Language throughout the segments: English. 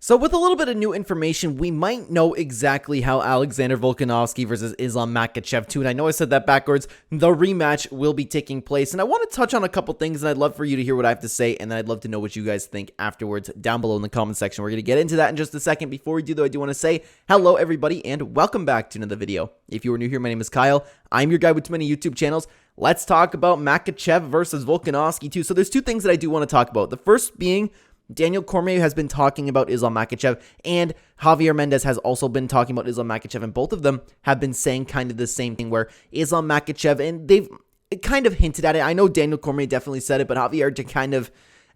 So with a little bit of new information, we might know exactly how Alexander Volkanovski versus Islam Makhachev 2, and I know I said that backwards, the rematch will be taking place. And I want to touch on a couple things, and I'd love for you to hear what I have to say, and then I'd love to know what you guys think afterwards down below in the comment section. We're going to get into that in just a second. Before we do, though, I do want to say hello, everybody, and welcome back to another video. If you are new here, my name is Kyle. I'm your guy with too many YouTube channels. Let's talk about Makhachev versus Volkanovski 2. So there's two things that I do want to talk about. The first being Daniel Cormier has been talking about Islam Makhachev, and Javier Mendez has also been talking about Islam Makhachev, and both of them have been saying kind of the same thing, where Islam Makhachev, and they've kind of hinted at it. I know Daniel Cormier definitely said it, but Javier kind of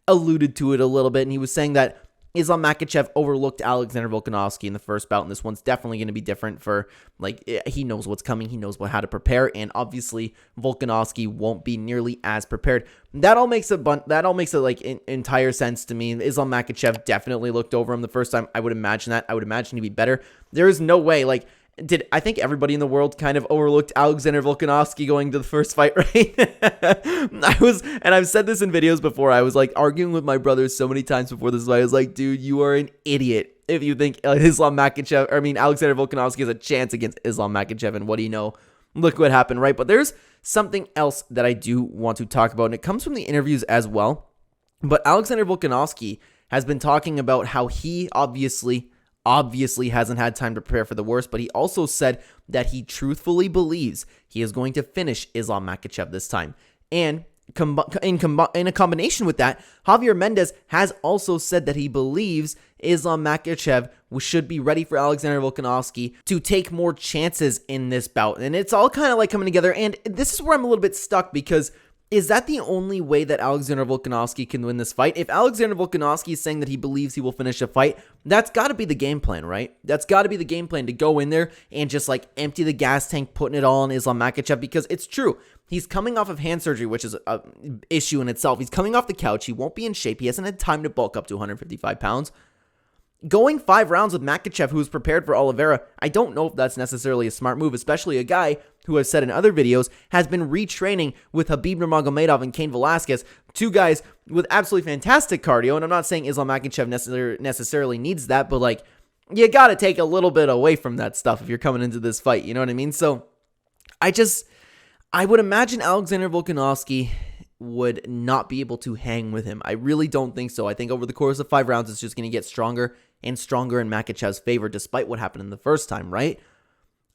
alluded to it a little bit, and he was saying that Islam Makhachev overlooked Alexander Volkanovski in the first bout, and this one's definitely going to be different for, like, he knows what's coming, he knows how to prepare, and obviously Volkanovski won't be nearly as prepared. That all makes it like entire sense to me. Islam Makhachev definitely looked over him the first time. I would imagine that. I would imagine he'd be better. There is no way, like, I think everybody in the world kind of overlooked Alexander Volkanovski going to the first fight, right? And I've said this in videos before, I was like arguing with my brothers so many times before this fight. I was like, dude, you are an idiot if you think Alexander Volkanovski has a chance against Islam Makhachev, and what do you know? Look what happened, right? But there's something else that I do want to talk about, and it comes from the interviews as well. But Alexander Volkanovski has been talking about how he obviously hasn't had time to prepare for the worst, but he also said that he truthfully believes he is going to finish Islam Makhachev this time. And in a combination with that, Javier Mendez has also said that he believes Islam Makhachev should be ready for Alexander Volkanovski to take more chances in this bout. And it's all kind of like coming together, and this is where I'm a little bit stuck, because is that the only way that Alexander Volkanovski can win this fight? If Alexander Volkanovski is saying that he believes he will finish a fight, that's got to be the game plan, right? That's got to be the game plan, to go in there and just like empty the gas tank, putting it all on Islam Makhachev, because it's true. He's coming off of hand surgery, which is an issue in itself. He's coming off the couch. He won't be in shape. He hasn't had time to bulk up to 155 pounds. Going 5 rounds with Makhachev, who's prepared for Oliveira, I don't know if that's necessarily a smart move, especially a guy who has said in other videos has been retraining with Khabib Nurmagomedov and Cain Velasquez, two guys with absolutely fantastic cardio. And I'm not saying Islam Makhachev necessarily needs that, but like, you got to take a little bit away from that stuff if you're coming into this fight, you know what I mean? So I would imagine Alexander Volkanovski would not be able to hang with him. I really don't think so. I think over the course of 5 rounds, it's just going to get stronger and stronger in Makhachev's favor, despite what happened in the first time, right?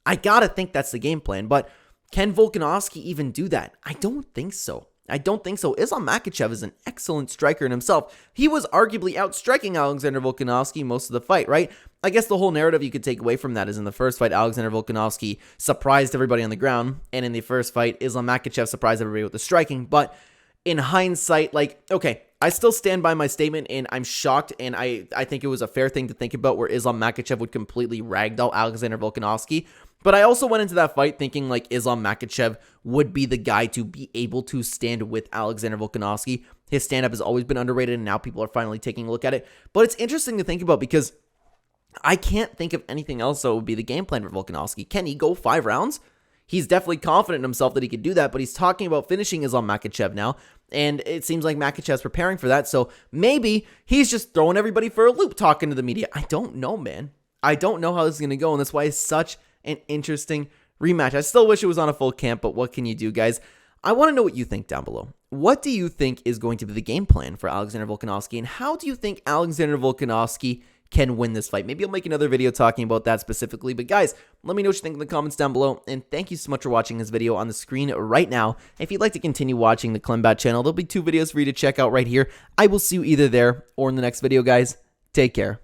I gotta think that's the game plan, but can Volkanovski even do that? I don't think so. Islam Makhachev is an excellent striker in himself. He was arguably outstriking Alexander Volkanovski most of the fight, right? I guess the whole narrative you could take away from that is in the first fight, Alexander Volkanovski surprised everybody on the ground, and in the first fight, Islam Makhachev surprised everybody with the striking. But in hindsight, like, okay, I still stand by my statement, and I'm shocked, and I think it was a fair thing to think about, where Islam Makhachev would completely ragdoll Alexander Volkanovski. But I also went into that fight thinking like Islam Makhachev would be the guy to be able to stand with Alexander Volkanovski. His stand-up has always been underrated, and now people are finally taking a look at it. But it's interesting to think about, because I can't think of anything else that would be the game plan for Volkanovski. Can he go 5 rounds? He's definitely confident in himself that he could do that, but he's talking about finishing Islam Makhachev now, and it seems like Makhachev's preparing for that, so maybe he's just throwing everybody for a loop talking to the media. I don't know, man. I don't know how this is going to go, and that's why it's such an interesting rematch. I still wish it was on a full camp, but what can you do, guys? I want to know what you think down below. What do you think is going to be the game plan for Alexander Volkanovski, and how do you think Alexander Volkanovski can win this fight? Maybe I'll make another video talking about that specifically, but guys, let me know what you think in the comments down below, and thank you so much for watching this video on the screen right now. If you'd like to continue watching the Clenbat channel, there'll be 2 videos for you to check out right here. I will see you either there or in the next video, guys. Take care.